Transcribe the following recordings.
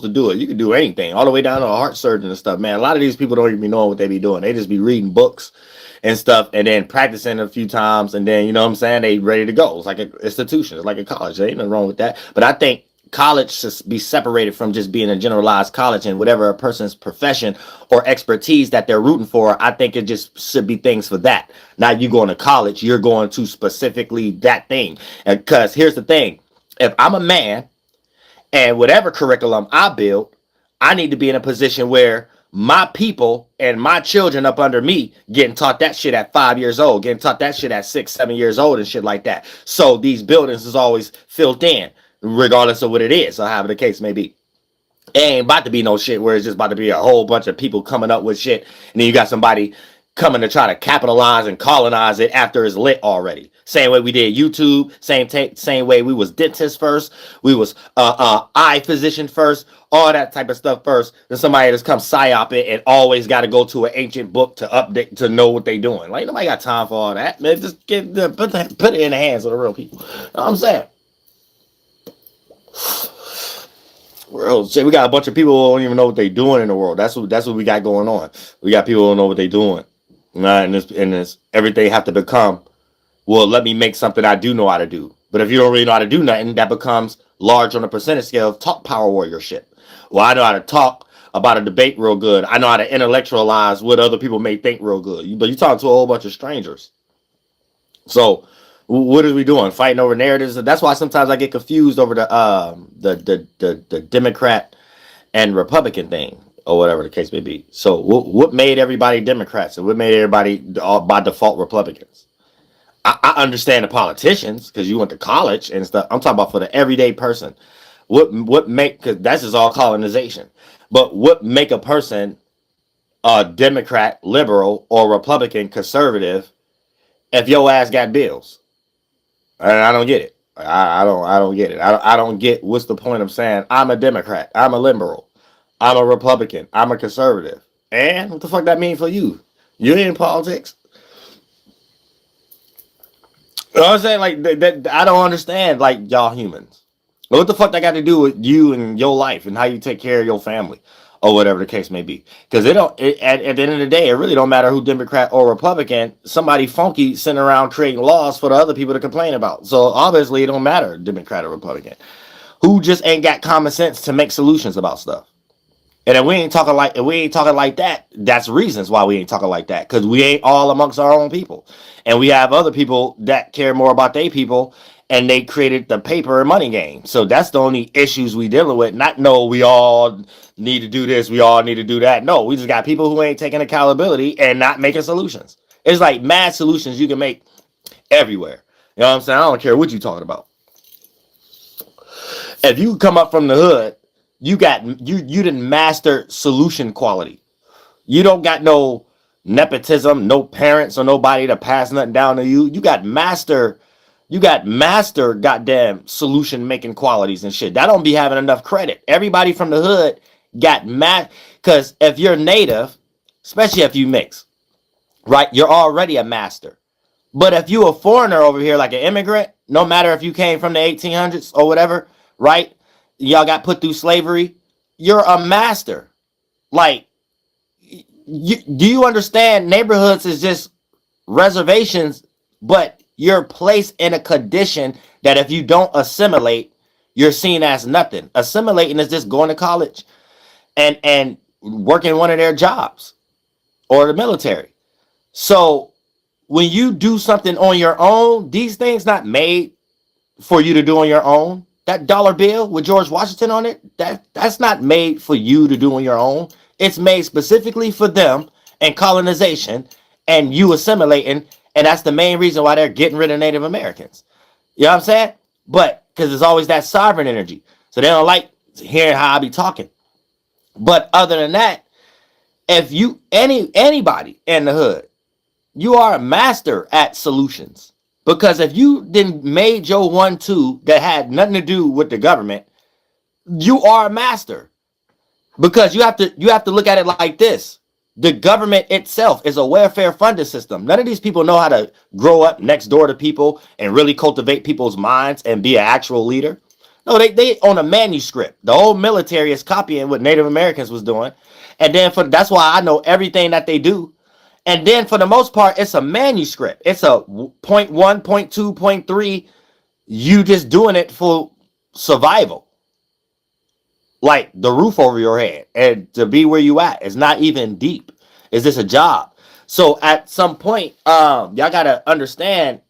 to do it. You can do anything, all the way down to a heart surgeon and stuff, man. A lot of these people don't even be knowing what they be doing. They just be reading books and stuff and then practicing a few times, and then, you know what I'm saying, they ready to go. It's like an institution. It's like a college. There ain't nothing wrong with that. But I think college should be separated from just being a generalized college, and whatever a person's profession or expertise that they're rooting for, I think it just should be things for that. Not you going to college, you're going to specifically that thing. Because here's the thing. If I'm a man and whatever curriculum I build, I need to be in a position where my people and my children up under me getting taught that shit at 5 years old, getting taught that shit at 6, 7 years old and shit like that. So these buildings is always filled in, regardless of what it is, or however the case may be. It ain't about to be no shit where it's just about to be a whole bunch of people coming up with shit, and then you got somebody coming to try to capitalize and colonize it after it's lit already. Same way we did YouTube, same way we was dentists first, we was eye physician first, all that type of stuff first. Then somebody just come psyop it and always got to go to an ancient book to update to know what they doing. Like, nobody got time for all that, man. Just put it in the hands of the real people. You know what I'm saying? World, we got a bunch of people who don't even know what they're doing in the world. That's what we got going on. We got people who don't know what they're doing. Right? And this everything have to become, well, let me make something I do know how to do. But if you don't really know how to do nothing, that becomes large on a percentage scale of talk power warrior shit. Well, I know how to talk about a debate real good. I know how to intellectualize what other people may think real good. But you talk to a whole bunch of strangers. So what are we doing? Fighting over narratives? That's why sometimes I get confused over the Democrat and Republican thing, or whatever the case may be. So what made everybody Democrats and what made everybody by default Republicans? I understand the politicians because you went to college and stuff. I'm talking about for the everyday person. What make, because that's just all colonization. But what make a person a Democrat, liberal, or Republican, conservative if your ass got bills? And I don't get it. I don't get it. I don't get what's the point of saying I'm a Democrat, I'm a liberal, I'm a Republican, I'm a conservative. And what the fuck that mean for you? You ain't in politics. You know what I'm saying? Like that, I don't understand. Like, y'all humans. What the fuck that got to do with you and your life and how you take care of your family, or whatever the case may be? Because at the end of the day, it really don't matter who Democrat or Republican. Somebody funky sitting around creating laws for the other people to complain about. So obviously, it don't matter Democrat or Republican. Who just ain't got common sense to make solutions about stuff? And if we ain't talking like that, that's reasons why we ain't talking like that. Because we ain't all amongst our own people. And we have other people that care more about their people, and they created the paper and money game. So that's the only issues we dealing with. Not, no, we all need to do this, we all need to do that. No, we just got people who ain't taking accountability and not making solutions. It's like mad solutions you can make everywhere. You know what I'm saying? I don't care what you're talking about. If you come up from the hood, you didn't master solution quality. You don't got no nepotism, no parents or nobody to pass nothing down to you. You got master goddamn solution making qualities and shit. That don't be having enough credit. Everybody from the hood got mad, because if you're native, especially if you mix, right, you're already a master. But if you a foreigner over here, like an immigrant, no matter if you came from the 1800s or whatever, right, y'all got put through slavery, you're a master. Like, do you understand? Neighborhoods is just reservations, but you're placed in a condition that if you don't assimilate, you're seen as nothing. Assimilating is just going to college and working one of their jobs or the military. So when you do something on your own, these things not made for you to do on your own. That dollar bill with George Washington on it, that's not made for you to do on your own. It's made specifically for them and colonization and you assimilating. And that's the main reason why they're getting rid of Native Americans. You know what I'm saying? But because there's always that sovereign energy. So they don't like hearing how I be talking. But other than that, if you, anybody in the hood, you are a master at solutions. Because if you didn't made your 1-2 that had nothing to do with the government, you are a master. Because you have to look at it like this. The government itself is a welfare funded system. None of these people know how to grow up next door to people and really cultivate people's minds and be an actual leader. No, they on a manuscript. The whole military is copying what Native Americans was doing, and then that's why I know everything that they do. And then for the most part, it's a manuscript. It's a point one, point two, point three. You just doing it for survival, like the roof over your head, and to be where you at. It's not even deep. Is this a job? So at some point, y'all gotta understand,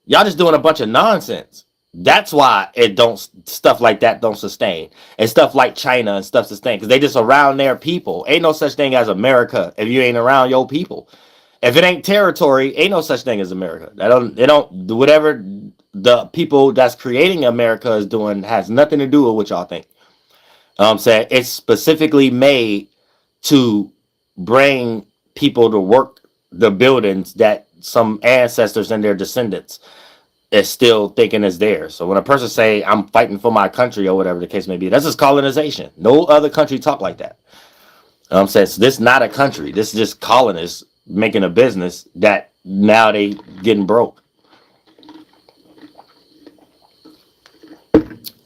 y'all just doing a bunch of nonsense. That's why it don't stuff like that don't sustain, and stuff like China and stuff sustain, because they just around their people. Ain't no such thing as America if you ain't around your people. If it ain't territory, ain't no such thing as America. They don't whatever the people that's creating America is doing has nothing to do with what y'all think. I'm saying it's specifically made to bring people to work the buildings that some ancestors and their descendants is still thinking is theirs. So when a person say I'm fighting for my country or whatever the case may be, that's just colonization. No other country talk like that. I'm saying so this is not a country. This is just colonists making a business that now they getting broke.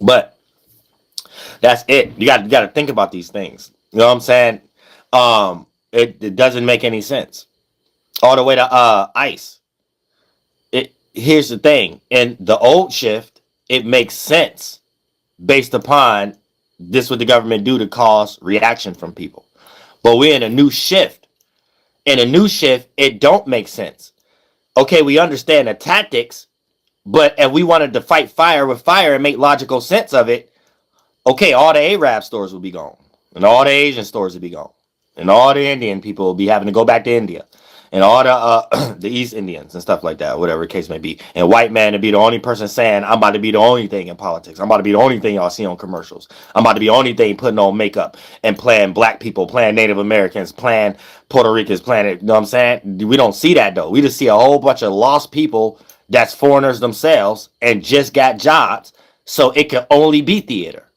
But that's it. You got to think about these things. You know what I'm saying? It doesn't make any sense. All the way to ICE. Here's the thing. In the old shift, it makes sense based upon this what the government do to cause reaction from people. But we're in a new shift. In a new shift, it don't make sense. Okay, we understand the tactics, but if we wanted to fight fire with fire and make logical sense of it, okay, all the Arab stores will be gone, and all the Asian stores will be gone, and all the Indian people will be having to go back to India, and all the the East Indians and stuff like that, whatever the case may be. And white man to be the only person saying, I'm about to be the only thing in politics. I'm about to be the only thing y'all see on commercials. I'm about to be the only thing putting on makeup and playing black people, playing Native Americans, playing Puerto Ricans, playing it. You know what I'm saying? We don't see that, though. We just see a whole bunch of lost people that's foreigners themselves and just got jobs. So it can only be theater.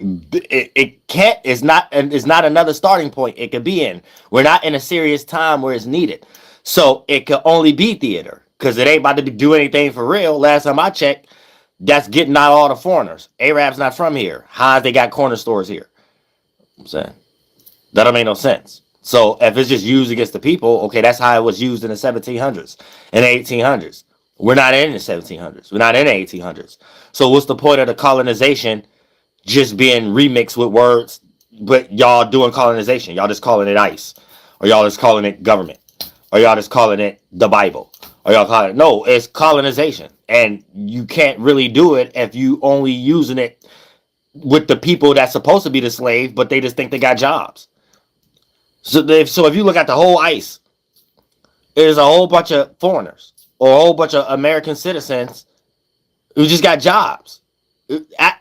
It can't, it's not another starting point it could be in. We're not in a serious time where it's needed, so it could only be theater, because it ain't about to do anything for real. Last time I checked, that's getting out all the foreigners. Arabs not from here. How they got corner stores here? I'm saying that don't make no sense. So if it's just used against the people, okay, that's how it was used in the 1700s and 1800s. We're not in the 1700s. We're not in the 1800s. So what's the point of the colonization just being remixed with words, but y'all doing colonization? Y'all just calling it ICE, or y'all just calling it government, or y'all just calling it the Bible, or y'all calling it, no, it's colonization. And you can't really do it if you only using it with the people that's supposed to be the slave, but they just think they got jobs. So if you look at the whole ICE, there's a whole bunch of foreigners or a whole bunch of American citizens who just got jobs.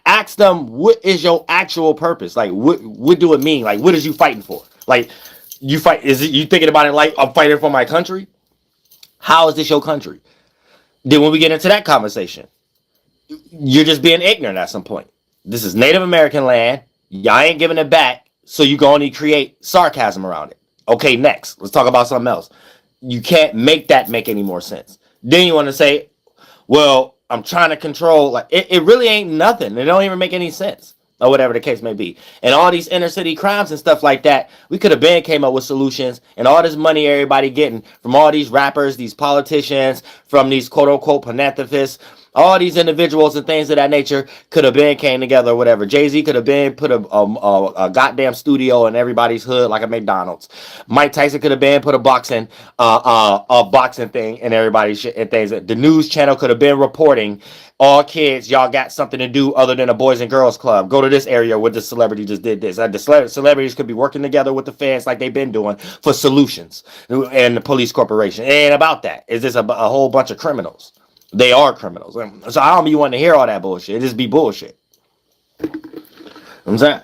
Ask them, what is your actual purpose? Like, what do it mean? Like, what is you fighting for? Like, you fight, is it you thinking about it like I'm fighting for my country? How is this your country? Then when we get into that conversation, you're just being ignorant at some point. This is Native American land. Y'all ain't giving it back, so you can only create sarcasm around it. Okay, next. Let's talk about something else. You can't make that make any more sense. Then you want to say, well, I'm trying to control. Like, it really ain't nothing. It don't even make any sense, or whatever the case may be. And all these inner city crimes and stuff like that, we could have came up with solutions. And all this money everybody getting from all these rappers, these politicians, from these quote unquote philanthropists, all these individuals and things of that nature could have came together or whatever. Jay-Z could have put a goddamn studio in everybody's hood like a McDonald's. Mike Tyson could have put a boxing thing in everybody's shit and things. The news channel could have been reporting, all kids, y'all got something to do other than a Boys and Girls Club. Go to this area where the celebrity just did this. The celebrities could be working together with the fans like they've been doing for solutions. And the police corporation. It ain't about that. It's just a whole bunch of criminals. They are criminals. So I don't be wanting to hear all that bullshit. It just be bullshit. You know what I'm saying?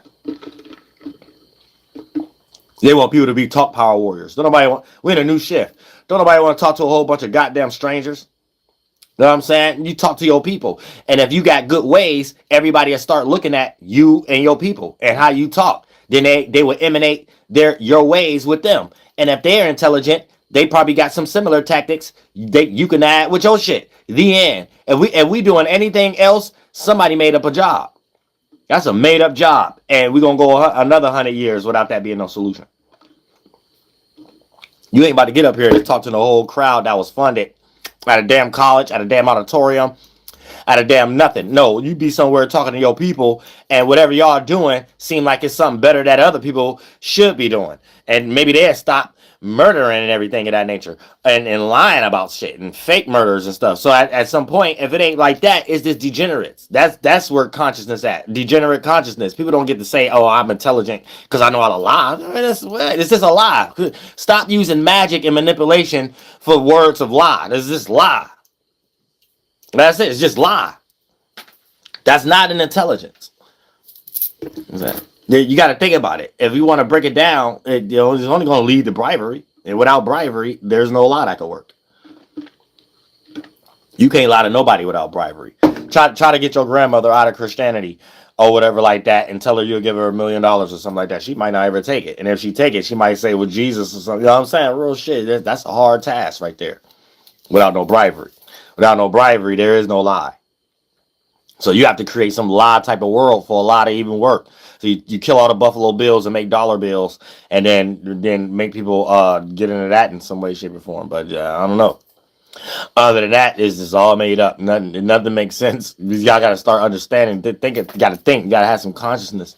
They want people to be talk power warriors. We're in a new shift. Don't nobody want to talk to a whole bunch of goddamn strangers. You know what I'm saying? You talk to your people. And if you got good ways, everybody will start looking at you and your people and how you talk. Then they will emanate your ways with them. And if they're intelligent, they probably got some similar tactics you can add with your shit. The end. If we doing anything else Somebody made up a job. That's a made up job. And we're going to go another 100 years without that being no solution. You ain't about to get up here and talk to the whole crowd that was funded at a damn college, at a damn auditorium, at a damn nothing. No, you be somewhere talking to your people, and whatever y'all doing seem like it's something better that other people should be doing. And maybe they'll stop murdering and everything of that nature, and lying about shit and fake murders and stuff. So at some point, if it ain't like that, it's just degenerates. That's where consciousness at. Degenerate consciousness. People don't get to say, oh, I'm intelligent because I know how to lie. It's just a lie. Stop using magic and manipulation for words of lie. It's just lie. That's it. It's just lie. That's not an intelligence. You got to think about it. If you want to break it down, it's only going to lead to bribery. And without bribery, there's no lie that can work. You can't lie to nobody without bribery. Try to get your grandmother out of Christianity or whatever like that and tell her you'll give her $1 million or something like that. She might not ever take it. And if she take it, she might say, well, Jesus or something. You know what I'm saying? Real shit. That's a hard task right there. Without no bribery. Without no bribery, there is no lie. So you have to create some lie type of world for a lie to even work. So you kill all the Buffalo Bills and make dollar bills, and then make people get into that in some way, shape, or form. But I don't know. Other than that, it's just all made up. Nothing makes sense. Y'all got to start understanding. You got to think. You got to have some consciousness.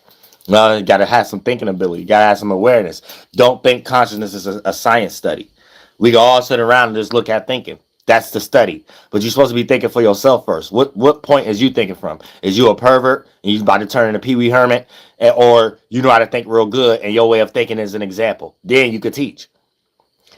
You got to have some thinking ability. You got to have some awareness. Don't think consciousness is a science study. We can all sit around and just look at thinking. That's the study. But you're supposed to be thinking for yourself first. What point is you thinking from? Is you a pervert and you about to turn into Pee Wee Herman? Or you know how to think real good and your way of thinking is an example? Then you could teach.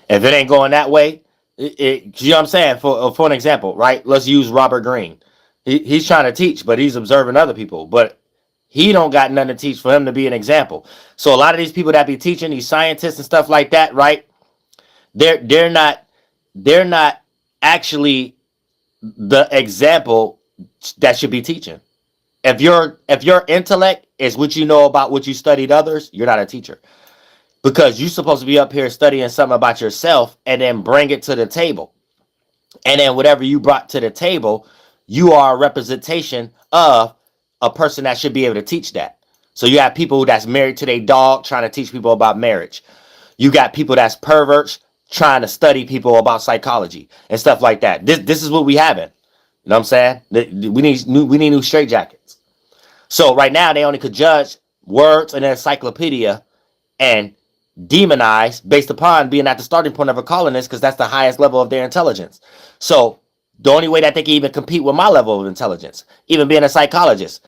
If it ain't going that way, you know what I'm saying? For an example, right? Let's use Robert Greene. He's trying to teach, but he's observing other people. But he don't got nothing to teach for him to be an example. So a lot of these people that be teaching, these scientists and stuff like that, right? They're not actually the example that should be teaching. If your intellect is what you know about what you studied others, you're not a teacher. Because you're supposed to be up here studying something about yourself and then bring it to the table. And then whatever you brought to the table, you are a representation of a person that should be able to teach that. So you have people that's married to their dog trying to teach people about marriage. You got people that's perverts trying to study people about psychology and stuff like that. This is what we having. You know what I'm saying? We need new straitjackets. So right now they only could judge words in an encyclopedia and demonize based upon being at the starting point of a colonist because that's the highest level of their intelligence. So the only way that they can even compete with my level of intelligence, even being a psychologist,